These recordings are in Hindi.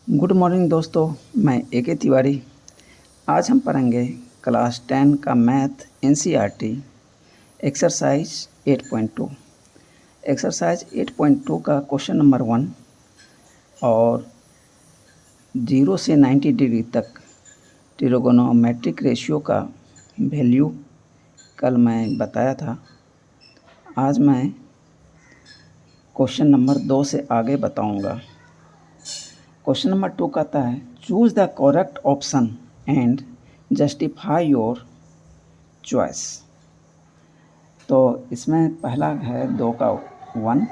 गुड मॉर्निंग दोस्तों, मैं ए.के. तिवारी। आज हम पढ़ेंगे क्लास 10 का मैथ एनसीईआरटी एक्सरसाइज 8.2। एक्सरसाइज 8.2 का क्वेश्चन नंबर 1 और 0 से 90 डिग्री तक ट्रिगोनोमेट्रिक रेशियो का वैल्यू कल मैं बताया था। आज मैं क्वेश्चन नंबर 2 से आगे बताऊंगा। क्वेश्चन नंबर 2 कहता है choose the correct option and justify your choice. तो इसमें पहला है 2 का 1,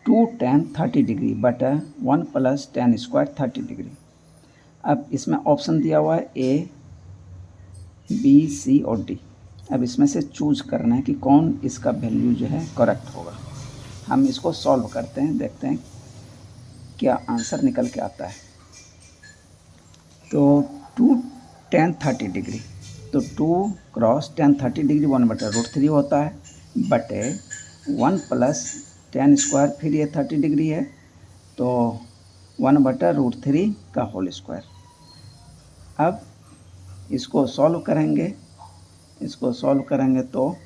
2 tan 30 डिग्री बटा 1 प्लस tan स्क्वायर 30 डिग्री। अब इसमें ऑप्शन दिया हुआ है ए, बी, सी और डी। अब इसमें से चूज करना है कि कौन इसका वैल्यू जो है करेक्ट होगा। हम इसको सॉल्व करते हैं, देखते हैं क्या आंसर निकल के आता है। तो 2 tan 30 डिग्री, तो 2 क्रॉस tan 30 डिग्री 1/√3 होता है बटे 1 प्लस tan स्क्वायर, फिर ये 30 डिग्री है तो 1/√3 का होल स्क्वायर। अब इसको सॉल्व करेंगे तो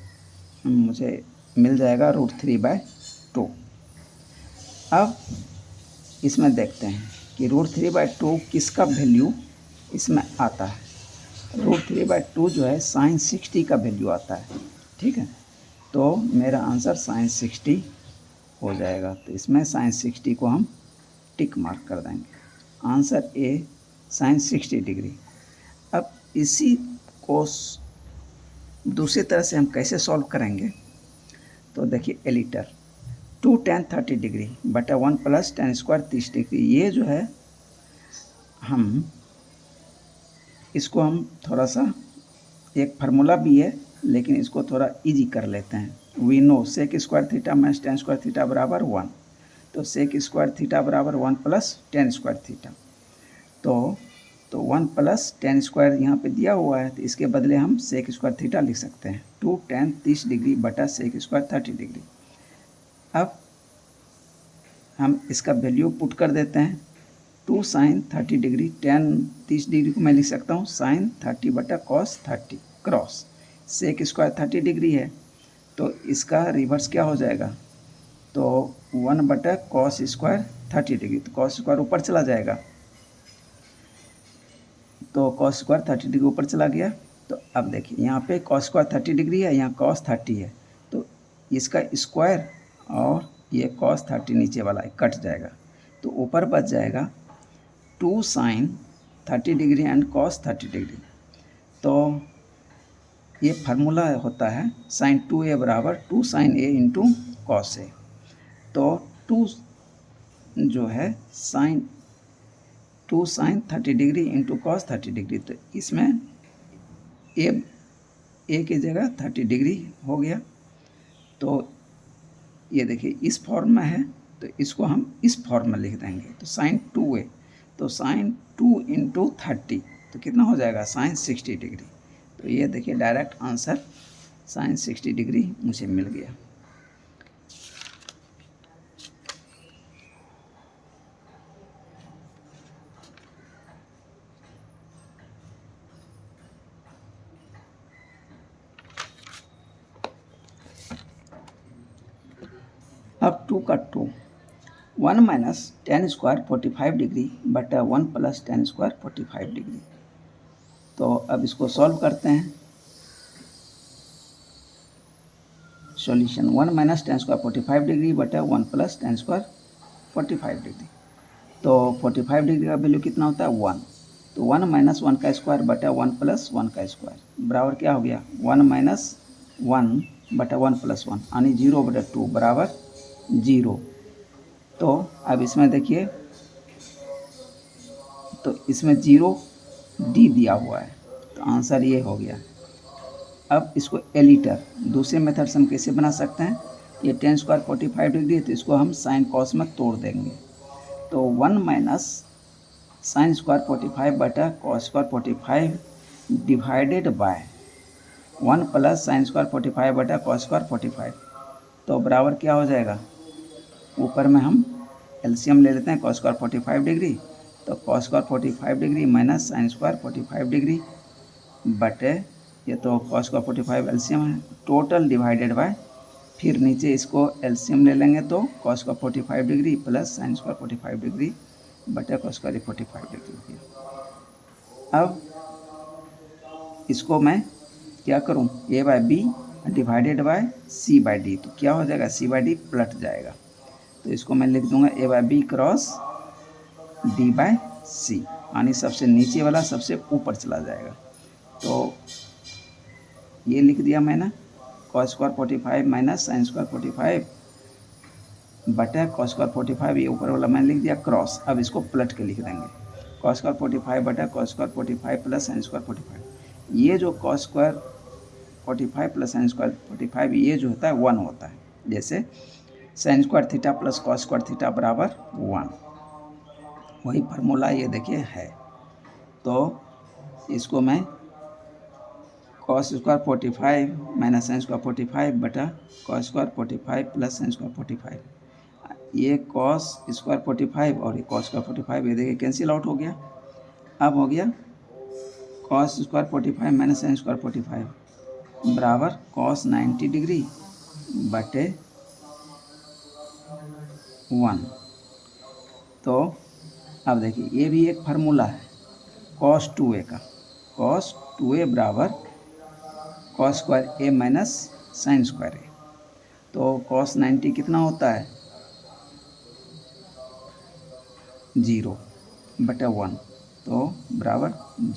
मुझे मिल जाएगा √3/2। अब इसमें देखते हैं कि √3/2 किसका वैल्यू इसमें आता है। √3/2 जो है sin 60 का वैल्यू आता है, ठीक है। तो मेरा आंसर sin 60 हो जाएगा। तो इसमें sin 60 को हम टिक मार्क कर देंगे। Answer A sin 60 degree. अब इसी को दूसरी तरह से हम कैसे सॉल्व करेंगे, तो देखिए एलिटर 2 tan 30 डिग्री बटा 1 प्लस tan स्क्वायर 30 डिग्री। ये जो है इसको हम थोड़ा सा, एक फार्मूला भी है लेकिन इसको थोड़ा इजी कर लेते हैं। We know sec square theta minus tan square theta बराबर 1। तो सेक स्क्वायर थीटा बराबर 1 प्लस tan स्क्वायर थीटा। तो 1 प्लस tan स्क्वायर यहाँ पे दिया हुआ है, तो इसके बदले हम सेक स्क्वायर थीटा लिख सकते हैं। 2 tan 30 डिग्री बटा सेक स्क्वायर 30 डिग्री। अब हम इसका वैल्यू पुट कर देते हैं। 2 sin 30 डिग्री, tan 30 डिग्री को मैं लिख सकता हूँ sin 30 बटा cos 30 cross sec square 30 degree है, तो इसका रिवर्स क्या हो जाएगा, तो 1 बटा cos स्क्वायर 30 डिग्री। तो cos स्क्वायर ऊपर चला जाएगा, तो cos स्क्वायर 30 डिग्री ऊपर चला गया। तो अब देखिए यहाँ पे cos स्क्वायर 30 डिग्री है, यहाँ cos 30 है, तो इसका स्क्वायर और ये cos 30 नीचे वाला है कट जाएगा, तो ऊपर बच जाएगा 2 sin 30 degree and cos 30 degree. तो ये फार्मूला होता है sin 2a बराबर 2 sin a into cos a। तो 2 जो है two sin 30 degree into cos 30 degree, तो इसमें a की जगह 30 डिग्री हो गया। तो ये देखिए इस फॉर्म में है, तो इसको हम इस फॉर्म में लिख देंगे। तो sin 2a, तो sin 2 इंटू 30, तो कितना हो जाएगा sin 60 डिग्री। तो ये देखिए डायरेक्ट आंसर sin 60 डिग्री मुझे मिल गया। अब 2 का 2, 1 माइनस tan स्क्वायर 45 डिग्री बटा 1 प्लस tan स्क्वायर 45 डिग्री। तो अब इसको सॉल्व करते हैं। Solution 1 minus tan square 45 degree बटा 1 प्लस tan स्क्वायर 45 डिग्री। तो 45 डिग्री का वैल्यू कितना होता है 1। तो 1 माइनस 1 का स्क्वायर बटा 1 प्लस 1 का स्क्वायर बराबर क्या हो गया 1 माइनस 1 बटा 1 प्लस 1 यानी 0 बटा 2 बराबर 0। तो अब इसमें देखिए, तो इसमें 0 डी दिया हुआ है, तो आंसर ये हो गया। अब इसको एलिटर दूसरे मेथड से हम कैसे बना सकते हैं, ये tan स्क्वायर 45 डिग्री है, तो इसको हम साइन कॉस में तोड़ देंगे। तो 1 माइनस साइन स्क्वायर 45 बटा cos square 45 divided by 1 plus sine square 45 बटा कॉस स्क्वायर 45, तो बराबर क्या हो जाएगा, ऊपर में हम एलसीएम ले लेते हैं cos स्क्वायर 45 डिग्री तो cos square 45 degree minus sine square 45 degree बटे ये तो कॉस स्क्वायर 45 एलसीएम है, टोटल डिवाइडेड बाय, फिर नीचे इसको एलसीएम ले लेंगे तो cos square 45 degree plus sine square 45 degree बटे कॉस स्क्वायर 45 डिग्री हो गया। अब इसको मैं क्या करूं, A by B divided by C by D, तो क्या हो जाएगा, सी बाय डी पलट जाएगा, तो इसको मैं लिख दूंगा A by B cross D by C, यानी सबसे नीचे वाला सबसे ऊपर चला जाएगा। तो ये लिख दिया मैंने, cos square 45 minus sine square 45 बटा कॉस स्क्वायर 45, ये ऊपर वाला मैंने लिख दिया क्रॉस। अब इसको पलट के लिख देंगे, कॉस स्क्वायर 45 बटा cos square 45 plus sine square 45। ये जो cos square 45 plus sine square 45 ये जो होता है 1 होता है, जैसे sine square theta plus cos square theta बराबर 1, वही फार्मूला ये देखिए है। तो इसको मैं cos square 45 minus sine square 45 बटा cos square 45 plus sine square 45, ये कॉस स्क्वायर 45 और ये कॉस स्क्वायर 45 ये देखिए कैंसिल आउट हो गया। अब हो गया cos square 45 minus sine square 45 बराबर कॉस 90 डिग्री बटे 1। तो अब देखिए ये भी एक फार्मूला है कॉस 2a का, कॉस 2a बराबर कॉस स्क्वायर ए माइनस साइन स्क्वायर ए। तो कॉस 90 कितना होता है 0 बटा 1, तो बराबर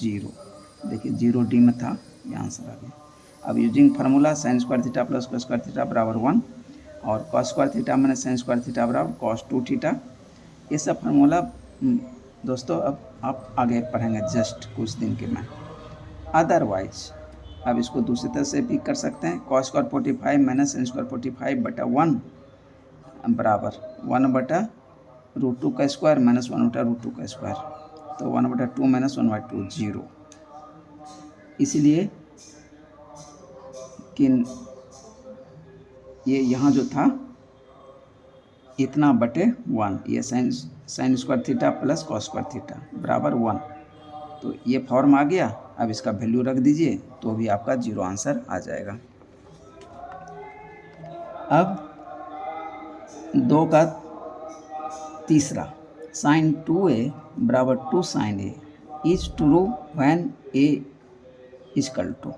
0, देखिए 0 डी में था, ये आंसर आ गया। अब using formula sine square theta plus cos square theta बराबर 1 और cos square theta minus sine square theta बराबर कॉस 2 थीटा, ये सब फार्मूला दोस्तों अब आप आगे पढ़ेंगे जस्ट कुछ दिन के में। अदरवाइज अब इसको दूसरी तरह से भी कर सकते हैं, cos square 45 minus sine square 45 बटा 1 बराबर 1 बटा रूट 2 का स्क्वायर माइनस 1 बटा रूट 2 का स्क्वायर, तो 1 बटा 2 माइनस 1 बाई 2 0, इसलिए कि ये यहाँ जो था इतना बटे 1, ये sine square theta plus cos square theta बराबर 1, तो ये फॉर्म आ गया। अब इसका वैल्यू रख दीजिए तो भी आपका 0 आंसर आ जाएगा। अब 2 का तीसरा, साइन 2a बराबर 2 sine A is true when a equal to,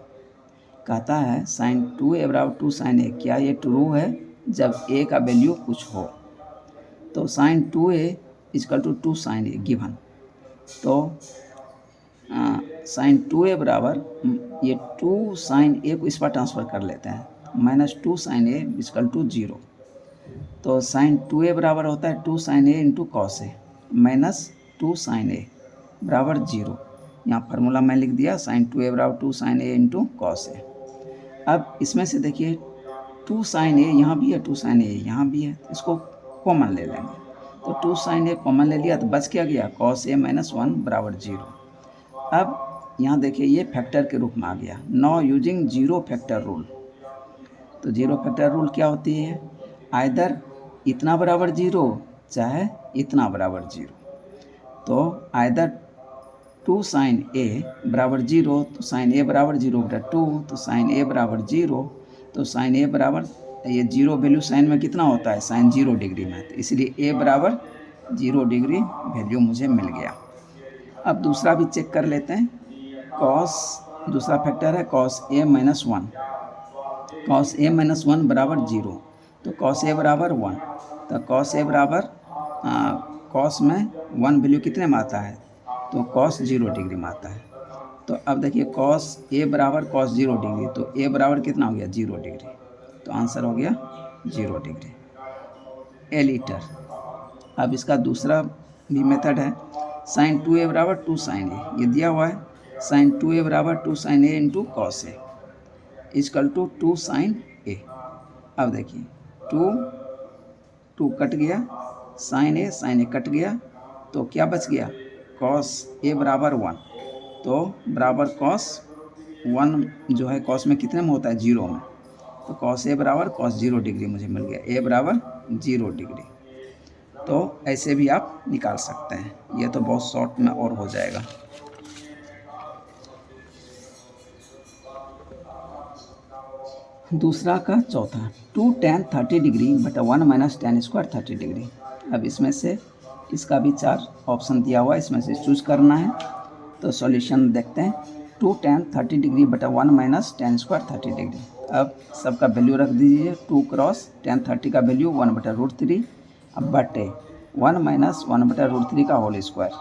कहता है साइन 2a बराबर 2 साइन ए, क्या ये ट्रू है जब a का वैल्यू कुछ हो। तो sine 2a equal to 2 sine A given, तो साइन 2a बराबर ये 2 साइन ए को इस पर ट्रांसफ़र कर लेते हैं, minus 2 sine A equal to 0, तो साइन 2a बराबर होता है 2 sine A into cos A minus 2 sine A बराबर 0। यहाँ फार्मूला मैं लिख दिया, साइन 2a बराबर 2 साइन ए इंटू कॉस ए। अब इसमें से देखिए 2 साइन ए यहाँ भी है, 2 साइन ए यहाँ भी है, इसको कॉमन ले लेंगे, तो 2 साइन ए कॉमन ले लिया तो बच क्या गया कॉस ए माइनस 1 बराबर 0। अब यहाँ देखिए ये फैक्टर के रूप में आ गया, now using zero factor rule. तो जीरो फैक्टर रूल क्या होती है, आइदर इतना बराबर 0 चाहे इतना बराबर 0, तो आइदर 2 साइन ए बराबर 0 तो साइन ए बराबर 0 बटा 2, तो साइन ए बराबर 0, तो साइन ए बराबर ये 0 वैल्यू साइन में कितना होता है साइन 0 डिग्री में, तो इसलिए ए बराबर 0 डिग्री वैल्यू मुझे मिल गया। अब दूसरा भी चेक कर लेते हैं, कॉस दूसरा फैक्टर है cos A minus 1, cos A minus 1 बराबर 0, तो कॉस ए बराबर 1, तो कॉस ए बराबर कॉस में 1 वैल्यू कितने में आता है, तो कॉस 0 डिग्री में आता है। तो अब देखिए कॉस ए बराबर कॉस 0 डिग्री, तो ए बराबर कितना हो गया 0 डिग्री, तो आंसर हो गया 0 डिग्री ए लीटर। अब इसका दूसरा भी मेथड है, साइन 2a बराबर 2 साइन ए, ये दिया हुआ है साइन 2a बराबर 2 sine A into cos A equal to 2 sine A. अब देखिए 2 कट गया, साइन ए कट गया, तो क्या बच गया कॉस ए बराबर 1, तो बराबर कॉस 1 जो है कॉस में कितने में होता है 0 में, तो कॉस ए बराबर कॉस 0 डिग्री मुझे मिल गया, ए बराबर 0 डिग्री। तो ऐसे भी आप निकाल सकते हैं, ये तो बहुत शॉर्ट में और हो जाएगा। दूसरा का चौथा, 2 tan 30 डिग्री बटा 1 माइनस tan स्क्वायर 30 डिग्री। अब इसमें से इसका भी 4 ऑप्शन दिया हुआ है, इसमें से चूज करना है। तो सॉल्यूशन देखते हैं। 2 tan 30 डिग्री बटा 1 माइनस tan स्क्वायर 30 डिग्री। अब सबका वैल्यू रख दीजिए। 2 क्रॉस tan 30 का वैल्यू 1/√3, अब बटे 1 माइनस 1/√3 का होल स्क्वायर।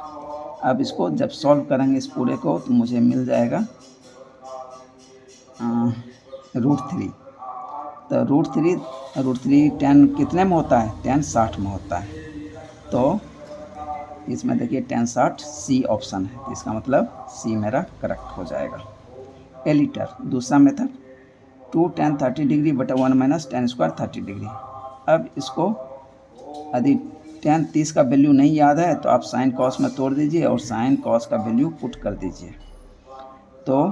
अब इसको जब सॉल्व करेंगे इस पूरे को तो मुझे मिल जाएगा √3। तो √3 tan कितने में होता है? tan 60 में होता है। तो इसमें देखिए tan 60 सी ऑप्शन है, तो इसका मतलब सी मेरा करेक्ट हो जाएगा। एलिटर दूसरा मेथड, 2 tan 30 डिग्री बटा 1 माइनस tan स्क्वायर 30 डिग्री। अब इसको यदि tan 30 का वैल्यू नहीं याद है तो आप साइन कॉस में तोड़ दीजिए और साइन कॉस का वैल्यू पुट कर दीजिए, तो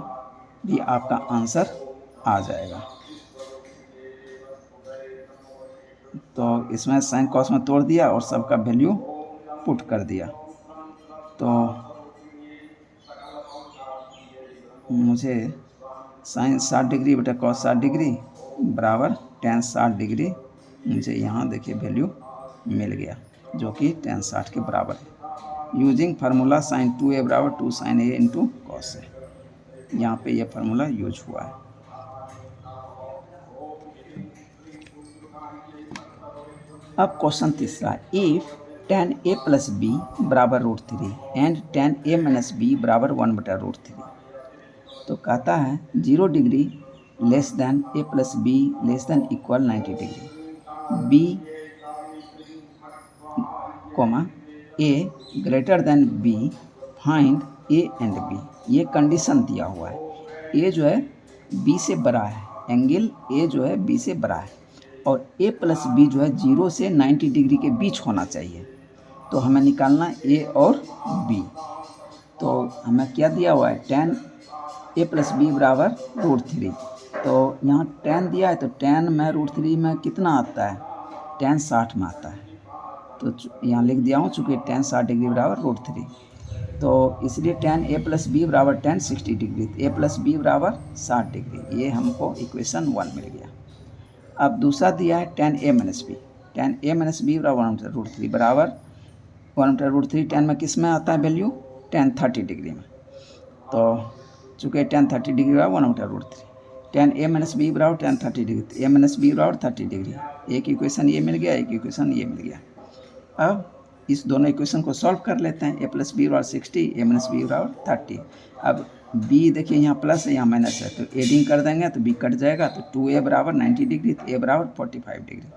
भी आपका आंसर आ जाएगा। तो इसमें साइन कॉस में तोड़ दिया और सबका वैल्यू पुट कर दिया, तो मुझे साइन 60 डिग्री बटा कॉस 60 डिग्री बराबर tan 60 डिग्री, मुझे यहाँ देखिए वैल्यू मिल गया जो कि tan 60 के बराबर है। यूजिंग फार्मूला sin 2a बराबर 2 sin a इंटू कॉस है, यहाँ पे ये फार्मूला यूज हुआ है। अब क्वेश्चन तीसरा, if tan a plus B बराबर √3 and tan a minus B बराबर 1/√3। तो कहता है 0 डिग्री less than a plus B less than equal 90 डिग्री, b comma a greater than b, find a and b। ये कंडीशन दिया हुआ है। a जो है b से बड़ा है, एंगल a जो है b से बड़ा है, और a प्लस बी जो है 0 से 90 डिग्री के बीच होना चाहिए। तो हमें निकालना a और b। तो हमें क्या दिया हुआ है? tan a प्लस बी बराबर √3। तो यहाँ tan दिया है, तो tan में √3 में कितना आता है? tan 60 में आता है। तो यहाँ लिख दिया हूँ, चूँकि tan 60 डिग्री बराबर √3, तो इसलिए tan a प्लस बी बराबर tan 60 degree, a plus B बराबर 60 डिग्री। ये हमको इक्वेशन 1 मिल गया। अब दूसरा दिया है tan a minus B. tan a minus B बराबर 1/√3 बराबर 1/√3 tan में किस में आता है वैल्यू? tan 30 डिग्री में। तो चूँकि tan 30 डिग्री बराबर 1/√3, tan a माइनस बी बराबर tan 30 डिग्री, तो a माइनस बी बराबर 30 डिग्री। एक इक्वेशन ये मिल गया, एक इक्वेशन ये मिल गया। अब इस दोनों इक्वेशन को सॉल्व कर लेते हैं। a प्लस बी बराबर 60, a माइनस बी बराबर 30। अब b देखिए यहाँ प्लस है, यहाँ माइनस है, तो एडिंग कर देंगे तो b कट जाएगा, तो 2a बराबर 90 डिग्री, तो a बराबर 45 डिग्री।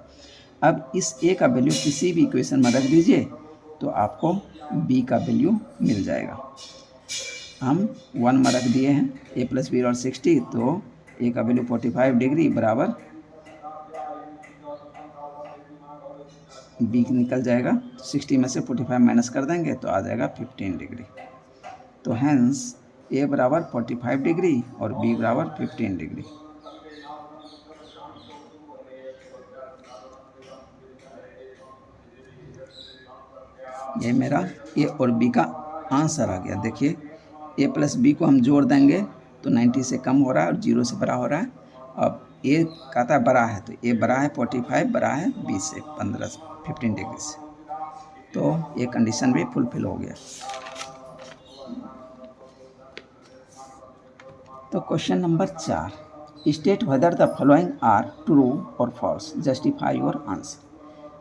अब इस a का वैल्यू किसी भी इक्वेशन में रख दीजिए तो आपको b का वैल्यू मिल जाएगा। हम 1 में रख दिए हैं, a प्लस बी बराबर 60, तो a का वैल्यू 45 डिग्री बराबर b निकल जाएगा। 60 में से 45 माइनस कर देंगे तो आ जाएगा 15 डिग्री। तो हैंस a बराबर 45 डिग्री और b बराबर 15 डिग्री। ये मेरा a और b का आंसर आ गया। देखिए a प्लस बी को हम जोड़ देंगे तो 90 से कम हो रहा है और 0 से बड़ा हो रहा है। अब a कहता बड़ा है, तो a बड़ा है 45, बड़ा है b से 15 डिग्री से, तो ये कंडीशन भी फुलफिल हो गया। तो question number 4, state whether the following are true और false, justify your answer.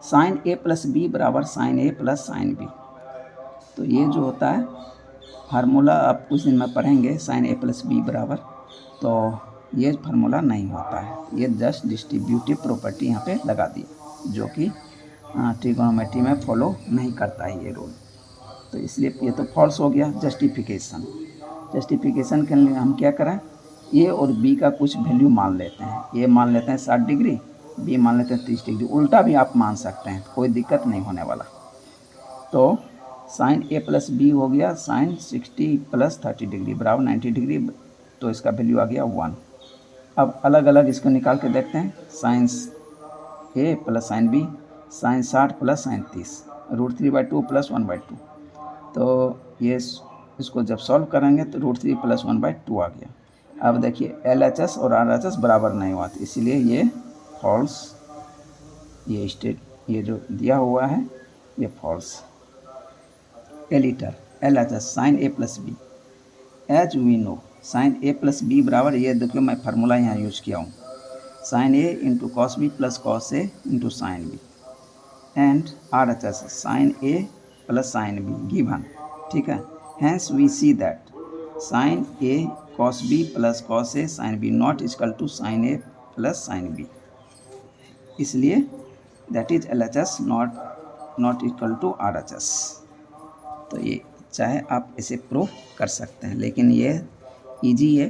Sine a plus B बराबर sine a plus sine B. तो ये जो होता है फार्मूला आप कुछ दिन में पढ़ेंगे, साइन a प्लस बी बराबर, तो ये फार्मूला नहीं होता है, ये जस्ट डिस्ट्रीब्यूटिव प्रॉपर्टी यहाँ पे लगा दी, जो कि ट्रिगोनोमेट्री में फॉलो नहीं करता है ये रूल। तो इसलिए ये तो फॉल्स हो गया। जस्टिफिकेशन के लिए हम क्या करें, ए और बी का कुछ वैल्यू मान लेते हैं। ए मान लेते हैं 60 डिग्री, बी मान लेते हैं 30 डिग्री, उल्टा भी आप मान सकते हैं, कोई दिक्कत नहीं होने वाला। तो साइन ए प्लस बी हो गया साइन 60 प्लस 30 डिग्री बराबर 90 डिग्री, तो इसका वैल्यू आ गया 1। अब अलग अलग इसको निकाल के देखते हैं। Sine A plus sine B, sine 60 plus sine 30, √3/2 plus 1/2। तो ये इसको जब सॉल्व करेंगे तो √3 प्लस 1/2 आ गया। अब देखिए LHS और RHS बराबर नहीं हुआ, इसलिए ये फॉल्स, ये जो दिया हुआ है ये false. Aliter LHS sine A plus B, as we know sine A plus B बराबर, ये देखिए मैं फार्मूला यहाँ यूज किया हूँ, sine A into cos B plus cos A into sine B, and RHS sine A plus sine B given, ठीक है। Hence we see that sine A cos B plus cos A sine B not equal to sine A plus sine B, इसलिए that is LHS not equal to RHS। तो ये चाहे आप इसे प्रूफ कर सकते हैं, लेकिन ये इजी है,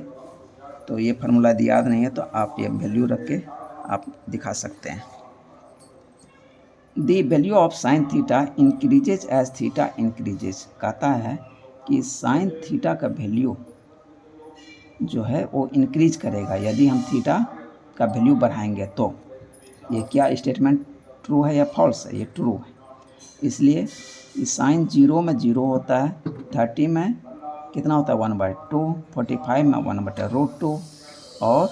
तो ये फार्मूला यदि याद नहीं है तो आप ये वैल्यू रख के आप दिखा सकते हैं। The value of sine theta increases as theta increases, कहता है कि साइन थीटा का वैल्यू जो है वो इंक्रीज करेगा यदि हम थीटा का वैल्यू बढ़ाएंगे। तो ये क्या स्टेटमेंट ट्रू है या फॉल्स है? ये ट्रू है। इसलिए साइन 0 में 0 होता है, 30 में कितना होता है 1/2, 45 में 1/√2 और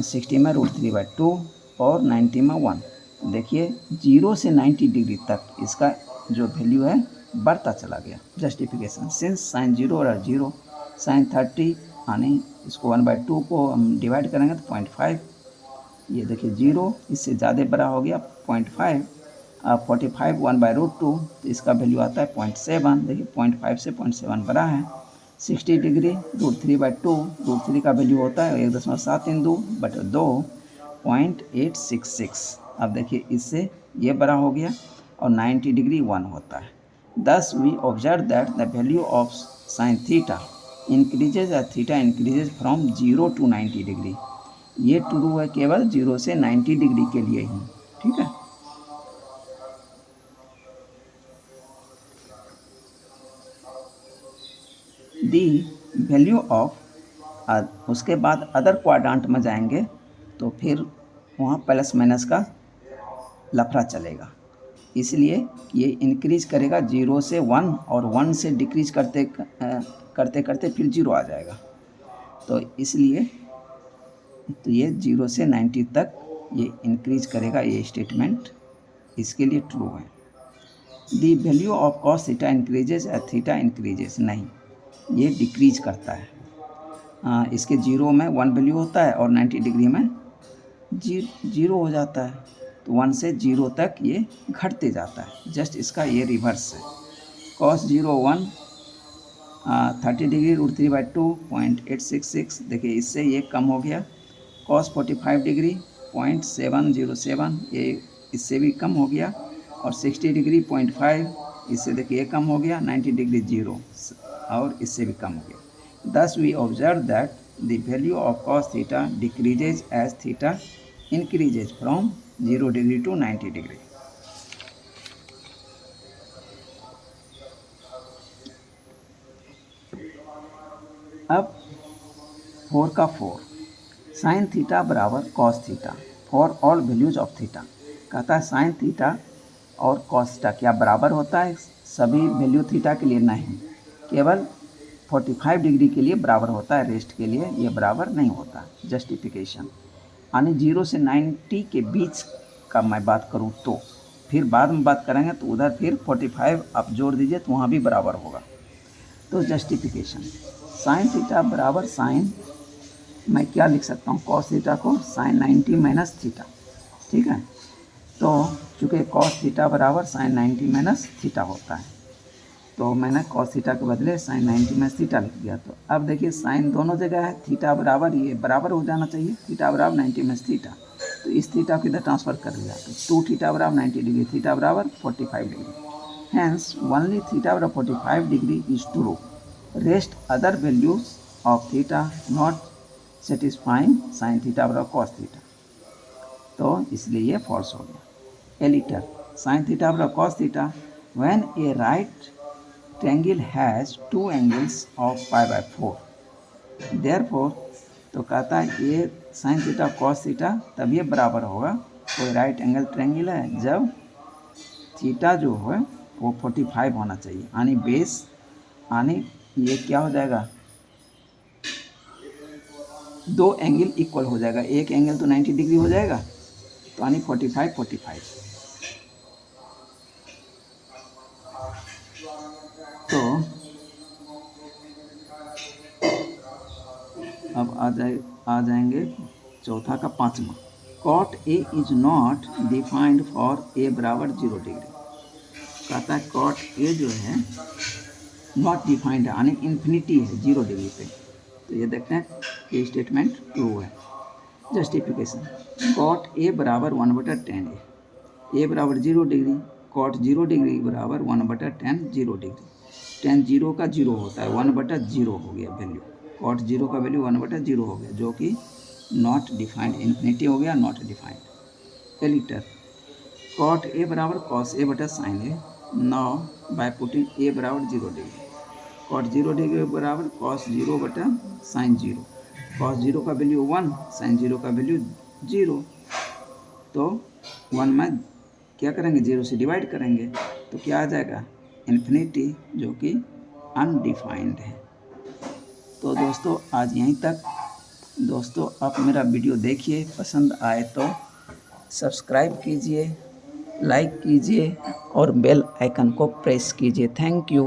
60 में √3/2 और 90 में 1। देखिए 0 से 90 डिग्री तक इसका जो वैल्यू है बढ़ता चला गया। जस्टिफिकेशन, सिंस साइन 0 और 0 साइन 30 यानी इसको 1/2 को हम डिवाइड करेंगे तो 0.5, ये देखिए 0 इससे ज़्यादा बड़ा हो गया 0.5, 45 1/√2 तो इसका वैल्यू आता है 0.7, देखिए 0.5 से 0.7 बड़ा है। 60 डिग्री √3/2, √3 का वैल्यू होता है 1.732/2 0.866। अब देखिए इससे ये बड़ा हो गया और 90 डिग्री 1 होता है। Thus we observe that the value of sine theta increases as theta increases from 0 to 90 degree. ये ट्रू है केवल 0 से 90 डिग्री के लिए ही, ठीक है। दी वैल्यू ऑफ, उसके बाद अदर क्वाड्रेंट में जाएंगे तो फिर वहाँ प्लस माइनस का लफड़ा चलेगा, इसलिए ये इंक्रीज करेगा 0 से 1 और 1 से डिक्रीज करते करते फिर 0 आ जाएगा। तो इसलिए तो ये 0 से 90 तक ये इंक्रीज करेगा, ये स्टेटमेंट इसके लिए ट्रू है। The value of cos theta increases as theta increases, नहीं, ये डिक्रीज करता है। इसके 0 में 1 वैल्यू होता है और 90 डिग्री में 0 हो जाता है, तो 1 से 0 तक ये घटते जाता है। जस्ट इसका ये रिवर्स है। कॉस 0 1 30 डिग्री √3/2 0.866, देखिए इससे ये कम हो गया। कॉस 45 डिग्री 0.707, ये इससे भी कम हो गया। और 60 डिग्री 0.5, इससे देखिए ये कम हो गया। 90 डिग्री 0 और इससे भी कम हो गया। Thus we observe that the value of cos theta decreases as theta increases from 0 degree to 90 degree. अब 4 का 4, साइन थीटा बराबर cos theta for all values of theta, कहता है साइन थीटा और कॉस थीटा क्या बराबर होता है सभी वैल्यू थीटा के लिए? नहीं, केवल 45 डिग्री के लिए बराबर होता है, रेस्ट के लिए ये बराबर नहीं होता। जस्टिफिकेशन, यानी 0 से 90 के बीच का मैं बात करूं तो फिर बाद में बात करेंगे तो उधर फिर 45 आप जोड़ दीजिए तो वहाँ भी बराबर होगा। तो जस्टिफिकेशन, साइन थीटा बराबर साइन, मैं क्या लिख सकता हूँ, कॉस थीटा को साइन 90 माइनस थीटा, ठीक है। तो चूँकि कॉस थीटा बराबर साइन 90 माइनस थीटा होता है, तो मैंने कॉस थीटा के बदले साइन 90 माइनस थीटा लिख दिया। तो अब देखिए साइन दोनों जगह है, थीटा बराबर, ये बराबर हो जाना चाहिए, थीटा बराबर 90 माइनस थीटा, तो इस थीटा को इधर ट्रांसफर कर दिया तो 2 थीटा बराबर 90 डिग्री, थीटा बराबर 45 डिग्री। हैंस ओनली थीटा बराबर 45 degree is true, rest other values of theta not satisfying sine theta बराबर कॉस थीटा, तो इसलिए ये फॉल्स हो गया। एलिटर, साइन थीटा बराबर cos theta when a right triangle has 2 angles of π/4, therefore, तो कहता है ये साइन थीटा कॉस थीटा तब ये बराबर होगा, कोई राइट एंगल ट्रायंगल है जब थीटा जो है वो 45 होना चाहिए, यानी बेस यानी ये क्या हो जाएगा, दो एंगल इक्वल हो जाएगा, एक एंगल तो 90 डिग्री हो जाएगा, तो यानी 45 45। तो अब आ जाएंगे चौथा का पांचवा, cot A is not defined for A बराबर 0 डिग्री। कहता है कॉट ए जो है नॉट डिफाइंड है, यानी इन्फिनिटी है 0 डिग्री पे। तो ये देखते हैं ये स्टेटमेंट ट्रू है। जस्टिफिकेशन, कॉट ए बराबर 1/10 ए बराबर 0 डिग्री, कॉट 0 डिग्री बराबर 1/10 0 डिग्री। 10 0 का 0 होता है, 1/0 हो गया वैल्यू, कॉट 0 का वैल्यू 1/0 हो गया, जो कि नॉट डिफाइंड, इन्फिनिटी हो गया, not defined. Aliter, cot A बराबर कॉस ए बटा sine A, now by putting A बराबर 0 डिग्री, कॉट 0 डिग्री बराबर कॉस 0 बटा साइन 0, कॉस 0 का वैल्यू 1, साइन 0 का वैल्यू 0, तो 1 में क्या करेंगे, 0 से डिवाइड करेंगे, तो क्या आ जाएगा, इन्फिनिटी, जो कि अनडिफाइंड है। तो दोस्तों आज यहीं तक। दोस्तों आप मेरा वीडियो देखिए, पसंद आए तो सब्सक्राइब कीजिए, लाइक कीजिए और बेल आइकन को प्रेस कीजिए। Thank you.